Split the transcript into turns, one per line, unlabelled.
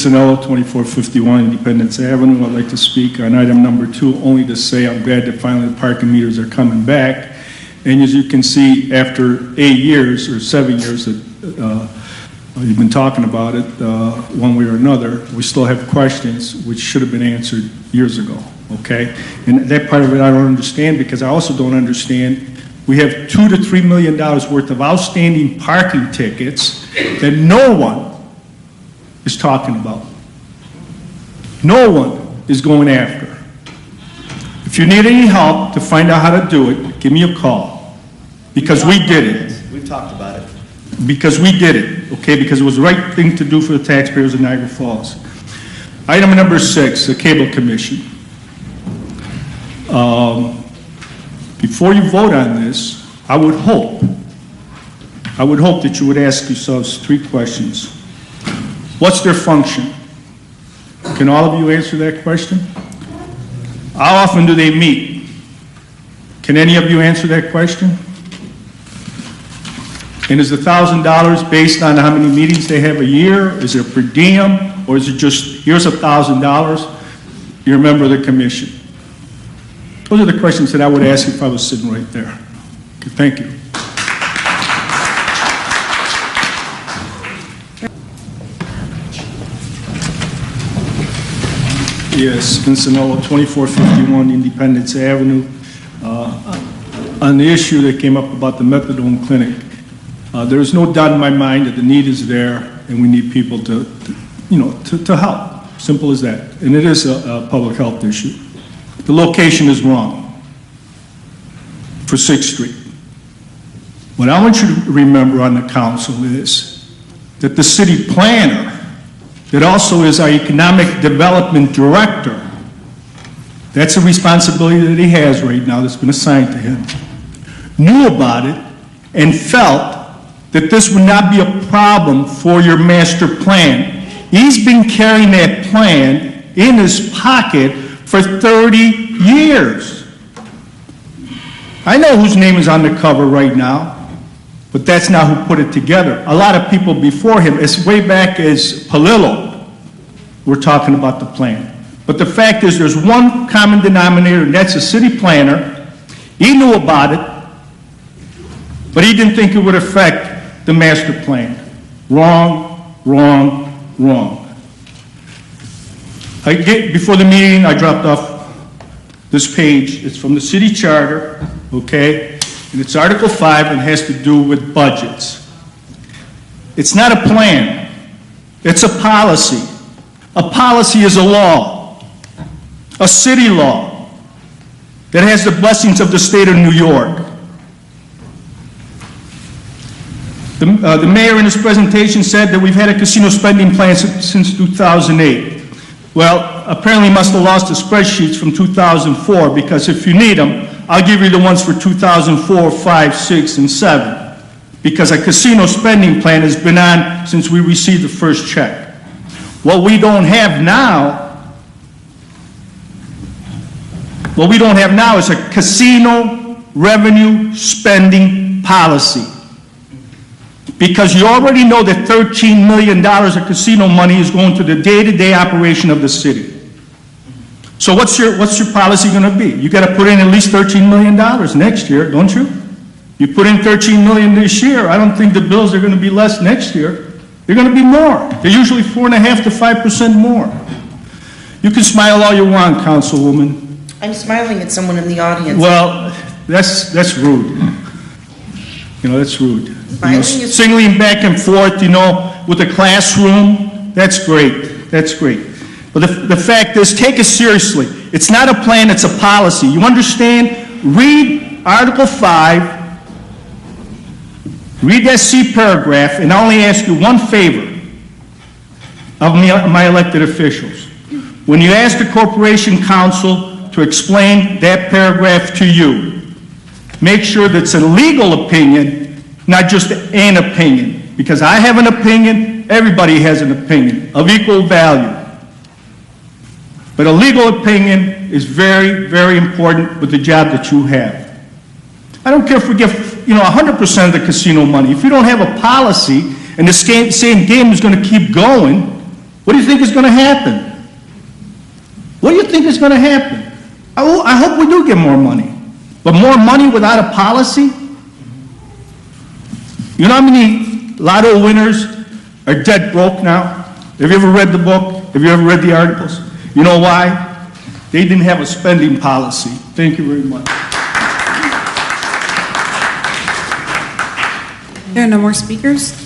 Anello, 2451 Independence Avenue. I'd like to speak on item number 2, only to say I'm glad that finally the parking meters are coming back. And as you can see, after 8 years or 7 years that you've been talking about it one way or another, we still have questions which should have been answered years ago, okay? And that part of it I don't understand, because I also don't understand we have $2 to $3 million worth of outstanding parking tickets that no one is talking about. No one is going after. If you need any help to find out how to do it, give me a call. Because we did it.
We've talked about it.
Because we did it, okay? Because it was the right thing to do for the taxpayers of Niagara Falls. Item number 6, the Cable Commission. Before you vote on this, I would hope that you would ask yourselves 3 questions. What's their function? Can all of you answer that question? How often do they meet? Can any of you answer that question? And is the $1,000 based on how many meetings they have a year? Is it per diem? Or is it just, here's $1,000, you're a member of the commission? Those are the questions that I would ask if I was sitting right there. Okay, thank you. Yes, Anello, 2451 Independence Avenue. On the issue that came up about the methadone clinic, there is no doubt in my mind that the need is there, and we need people to help. Simple as that. And it is a public health issue. The location is wrong for 6th Street. What I want you to remember on the council is that the city planner, that also is our economic development director, that's a responsibility that he has right now that's been assigned to him, knew about it and felt that this would not be a problem for your master plan. He's been carrying that plan in his pocket for 30 years. I know whose name is on the cover right now, but that's not who put it together. A lot of people before him, as way back as Palillo, were talking about the plan. But the fact is there's one common denominator, and that's the city planner. He knew about it, but he didn't think it would affect the master plan. Wrong, wrong, wrong. Before the meeting, I dropped off this page. It's from the city charter, okay? And it's Article 5 and has to do with budgets. It's not a plan. It's a policy. A policy is a law, a city law that has the blessings of the state of New York. The mayor in his presentation said that we've had a casino spending plan since 2008. Well, apparently he must have lost the spreadsheets from 2004, because if you need them, I'll give you the ones for 2004, 5, 6, and 7, because a casino spending plan has been on since we received the first check. What we don't have now is a casino revenue spending policy. Because you already know that $13 million of casino money is going to the day-to-day operation of the city. So what's your policy going to be? You got to put in at least $13 million next year, don't you? You put in $13 million this year. I don't think the bills are going to be less next year. They're going to be more. They're usually 4.5% to 5% more. You can smile all you want, Councilwoman.
I'm smiling at someone in the audience.
Well, that's rude. You know, that's rude. Singling back and forth, with the classroom, that's great. That's great. But the fact is, take it seriously. It's not a plan, it's a policy. You understand? Read Article 5, read that C paragraph, and I only ask you one favor of my elected officials. When you ask the Corporation Council to explain that paragraph to you, make sure that it's a legal opinion, not just an opinion. Because I have an opinion, everybody has an opinion of equal value. But a legal opinion is very, very important with the job that you have. I don't care if we get, 100% of the casino money. If you don't have a policy and the same game is going to keep going, what do you think is going to happen? What do you think is going to happen? I hope we do get more money. But more money without a policy? You know how many lotto winners are dead broke now? Have you ever read the book? Have you ever read the articles? You know why? They didn't have a spending policy. Thank you very much.
There are no more speakers.